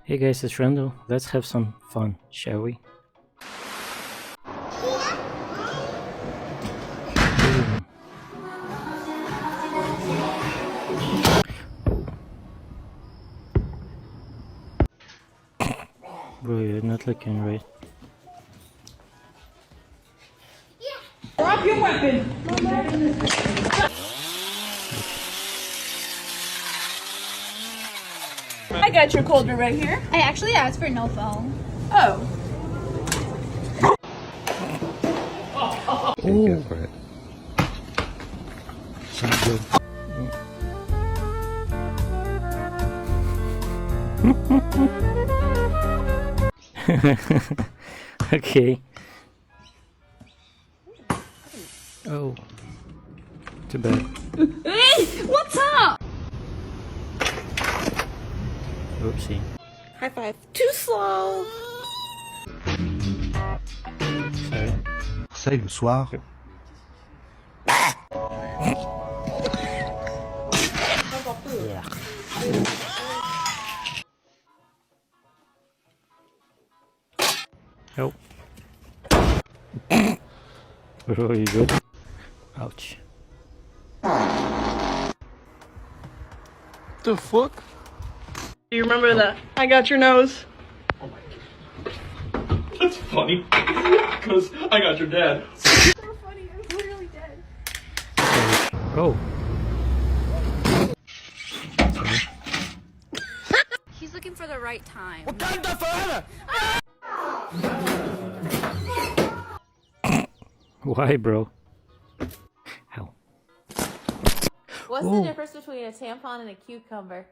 Hey guys, it's Randall. Let's have some fun, shall we? Bro, you're not looking right. Drop your weapon! I got your cold right here. I actually asked for no phone. Oh. Okay, go for it. sounds good. Okay. Oh. Too bad. Hey, what's up? Oopsie. High five. Too slow. Sorry. C'est le soir. Yeah. Oh. Bro, you good? Ouch. The fuck? Do you remember that? I got your nose. That's funny. Because I got your dad. So funny. I was literally dead. Oh. He's looking for the right time. Why, bro? Ow. What's Ooh. the difference between a tampon and a cucumber?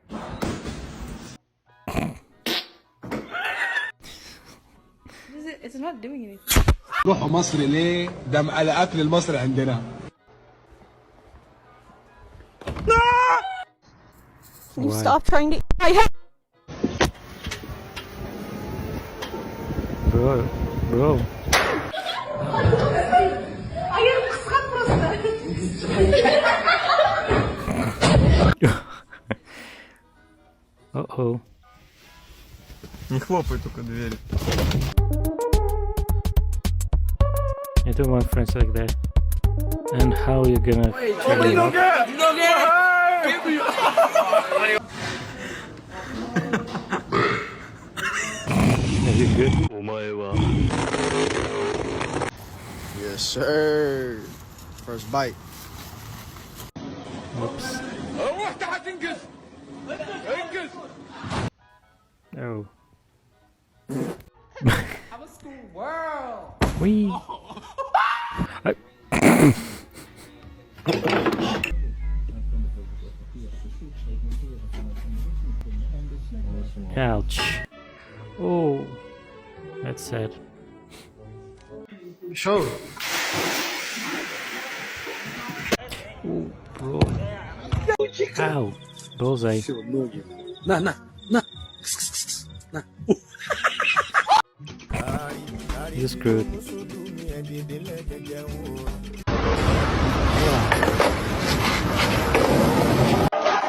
It's not doing anything. روحوا مصر ليه؟ ده مقلقات للمصري عندنا. Can you Why? stop trying to eat my head? Bro. Uh-oh. Не хлопай только двери. You don't want friends like that. And how you gonna figure it out? Are you good? Yes, sir. First bite. Whoops. Oh. I'm a school world. Wee. Ouch. Oh, that's sad. Show. Oh, bro. Ow. Bullseye. Nah, nah, nah. Nah. You're screwed.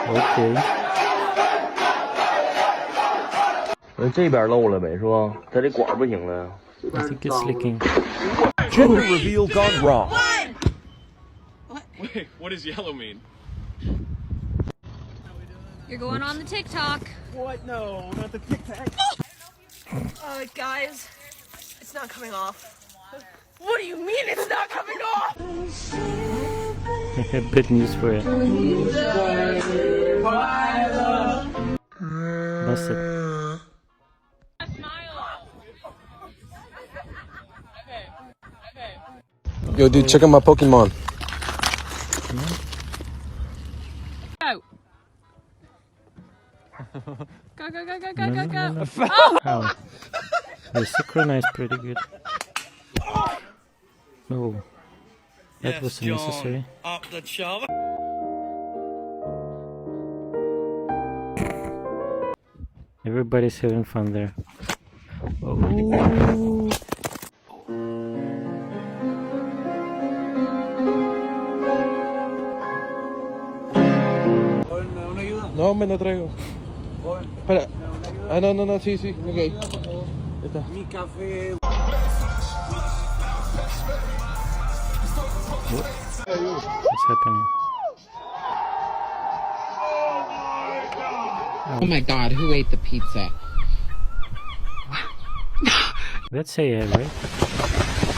Okay. 这边漏了呗，是吧？它这管不行了。 I think it's leaking. Gender reveal gone wrong. Wait, what does yellow mean? You're going on the TikTok. What? No, not the Tic Tac. Guys, it's not coming off. What do you mean it's not coming off? I have bad news for you. Busted. Yo, dude, check out my Pokemon. Go. No. Ow. They synchronized pretty good. No. That was unnecessary. Up the chub. Everybody's having fun there. Oh. No, me no traigo. Espera. Ah, no, sí, ok. What's happening? Oh my god, who ate the pizza? Let's say yeah, right?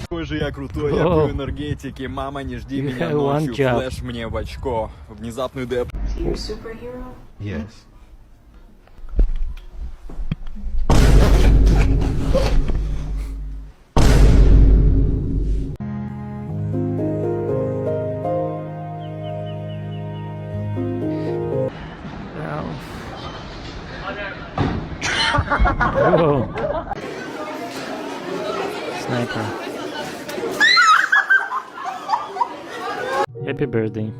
Какой же я крутой, я пью энергетики. Мама, не жди You меня have one ночью. job. Флэш мне в очко. Внезапную деп. You're a superhero? Yes. Whoa. Sniper. Happy birthday.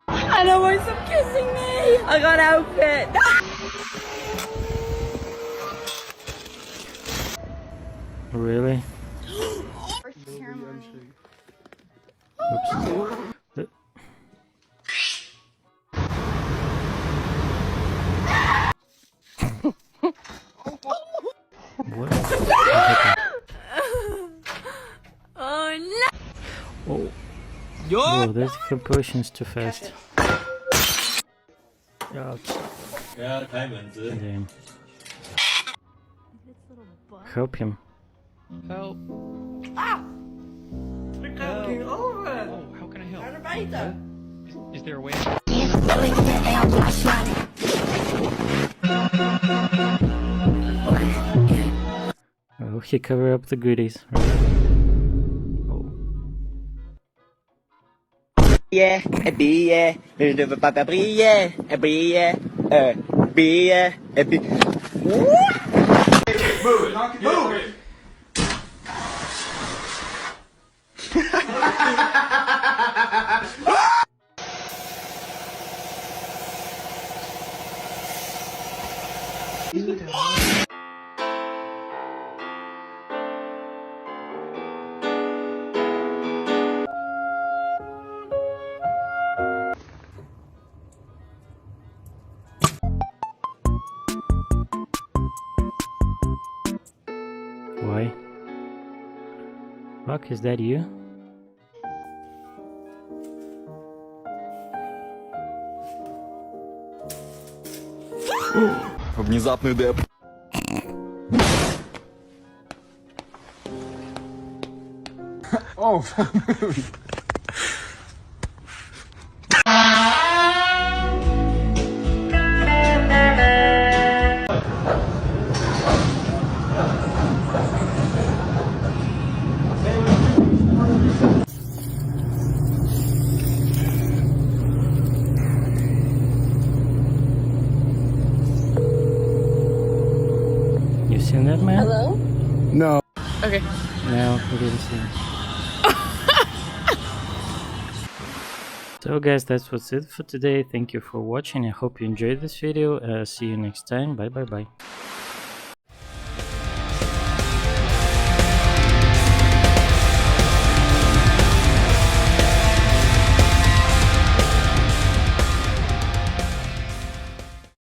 I don't want some kissing me. I got outfit. Really? Oops. What? Oh no! Oh. Whoa, this compilation too fast. Ouch. Damn. Help him. Help. Getting over it. Oh, how can I help? Arbiter. Is there a way? Oh, he covered up the goodies. Right? Oh. Yeah, briller, je ne veux pas briller, briller, briller, et puis... Move! Why? Fuck, is that you? Внезапную деп. Oh, You seen that, man? Hello? no. Okay. No, we didn't see him. So guys, that's what's it for today. Thank you for watching. I hope you enjoyed this video. See you next time. Bye bye bye.